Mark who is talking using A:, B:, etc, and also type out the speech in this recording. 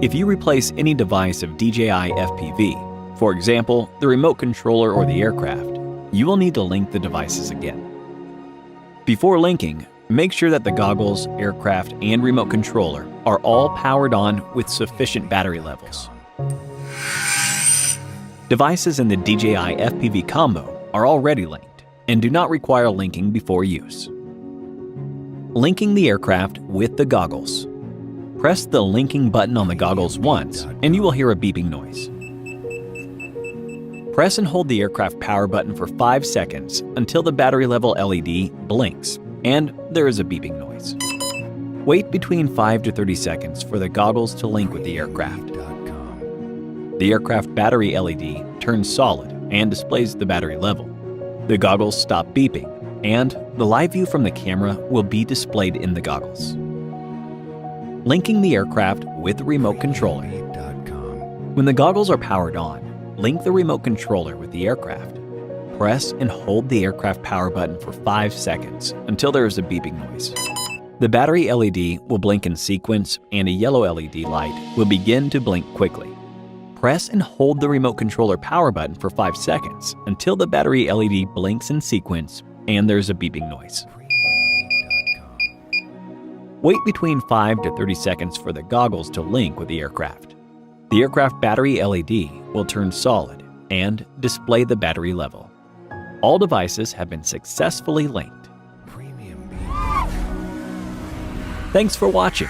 A: If you replace any device of DJI FPV, for example, the remote controller or the aircraft, you will need to link the devices again. Before linking, make sure that the goggles, aircraft, and remote controller are all powered on with sufficient battery levels. Devices in the DJI FPV combo are already linked and do not require linking before use. Linking the aircraft with the goggles. Press the linking button on the goggles once and you will hear a beeping noise. Press and hold the aircraft power button for 5 seconds until the battery level LED blinks and there is a beeping noise. Wait between 5 to 30 seconds for the goggles to link with the aircraft. The aircraft battery LED turns solid and displays the battery level. The goggles stop beeping and the live view from the camera will be displayed in the goggles. Linking the aircraft with the remote controller. When the goggles are powered on, link the remote controller with the aircraft. Press and hold the aircraft power button for 5 seconds until there is a beeping noise. The battery LED will blink in sequence and a yellow LED light will begin to blink quickly. Press and hold the remote controller power button for 5 seconds until the battery LED blinks in sequence and there's a beeping noise. Wait between 5 to 30 seconds for the goggles to link with the aircraft. The aircraft battery LED will turn solid and display the battery level. All devices have been successfully linked. Thanks for watching.